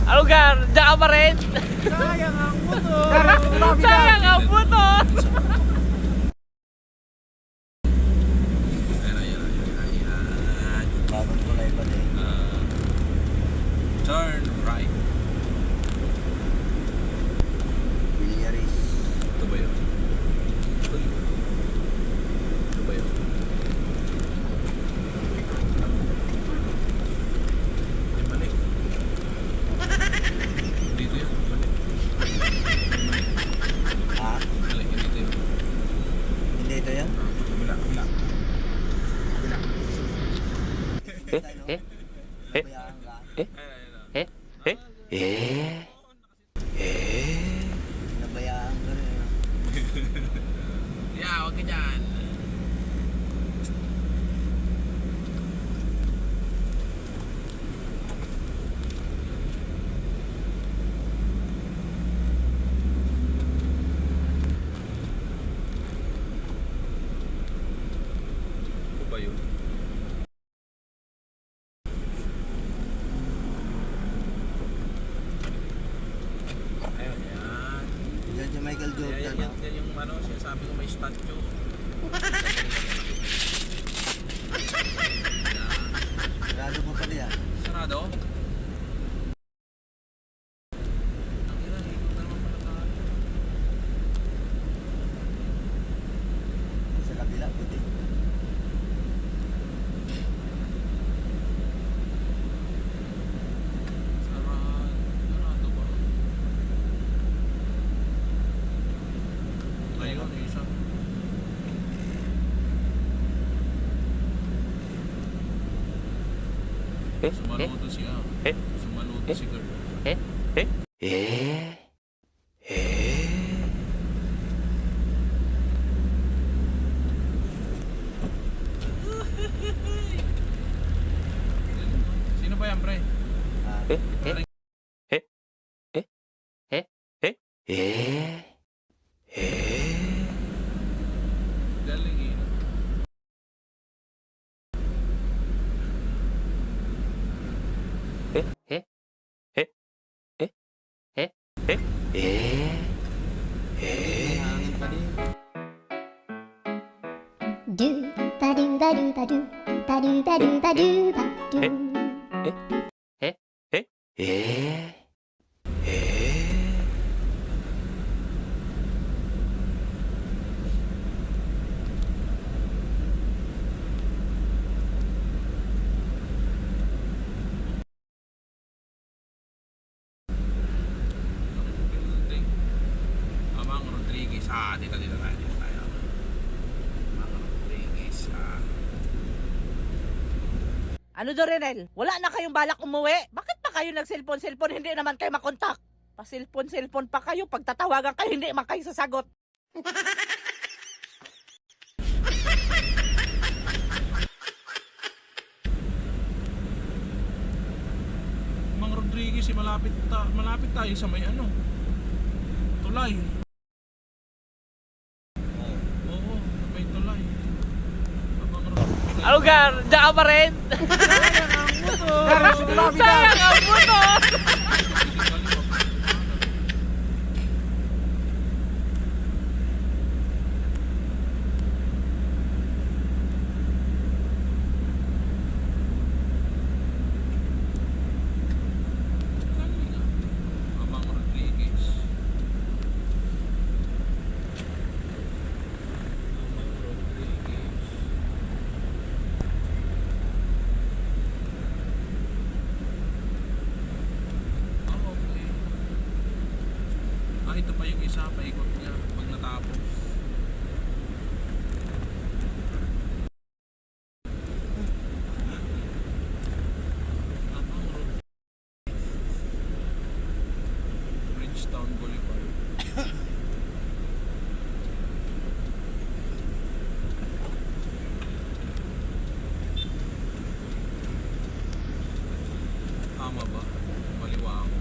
Alugar, diyan ka pa rin. Sayang ang motor. Sayang ang putos. Bagong kulay pa din. Turn right. Villarreal. Ito ba yun? Ito ba yun? Ay, mali. Dito yun. Mali. Ha? Mali, dito yun. Hindi ito yan? Kabila, kabila. Eh? Eh? Bayaan ka. Nabayaan ka rin. Yeah, wag ka dyan. Ito ba yun? Ayun, yan. Yan si Michael Jordan. Yan yung ano, sinasabi ko may statue. Sarado mo pala yan. Sarado? Ang ina, ikot na naman pala tayo. Sa kabila, puti. Sarado ba? Ayun, yung isa. Sumaluto siya. Sumaluto si girl. Sino ba yan, pre? Ha? Galing eh. May hangin pa din. Do ba do ba do ba do ba do ba do ba do ba do. Building. Amang Rodriguez. Dito tayo. Amang Rodriguez. Ano do, Renel? Wala na kayong balak umuwi? Bakit pa kayo nag-cellphone? Hindi naman kayo makontak. Pa-cellphone pa kayo. Pagtatawagan kayo, hindi man kayo sasagot. Mang Rodriguez, malapit tayo sa may ano. Tulay. Oo, may tulay. Amang Rodriguez. Alugar, diyan ka pa rin. Sayang ang putos. Amang Rodriguez. Amang Rodriguez. Okay. Ito pa yung isa, paikot niya pag natapos. Amang Rodriguez. Bridgetown Boulevard. Tama ba? Maliwa ako.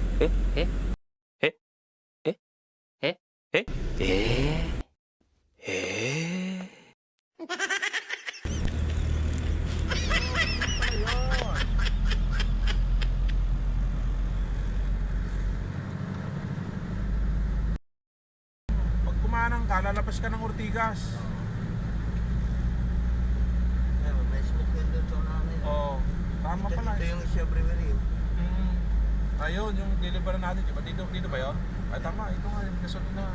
Manang ka, lalabas ka ng Ortigas. May smoke yun doon sa unahan na yun. Oo, tama pala. Ito yung Asia Brewery. Ayun, yung deliver natin, diba? Dito ba yun? Ay, tama, ito nga, yung kasunod na.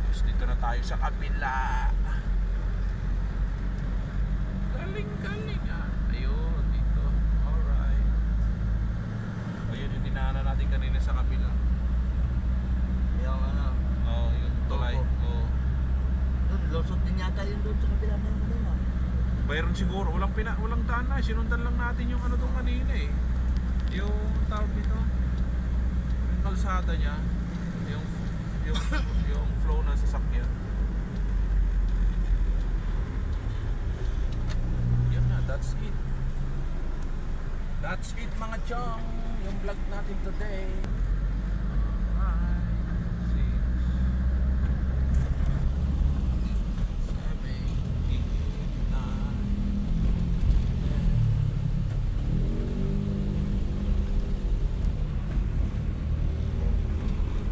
Tapos dito na tayo sa kabila. Galing ah. Ayun, dito. Alright. Ayun yung dinaanan natin kanina sa kabila. Yung ano. Oh, yung tulay. Oh. Doon, losot din yata yun doon sa kabila na yung kanina. Mayroon siguro, walang daan na. Sinundan lang natin yung ano tong kanina eh. Yung tawag dito. Yung kalsada niya. Yung flow ng sasakyan. Yun na, that's it. That's it mga chong. Yung vlog natin today.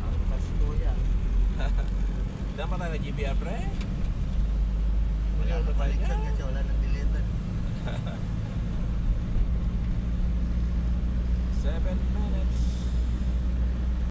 Ang Pasko yan. Dapat tayo GBR pre? Wala na balikan kasi wala nang deliver. 7 minutes.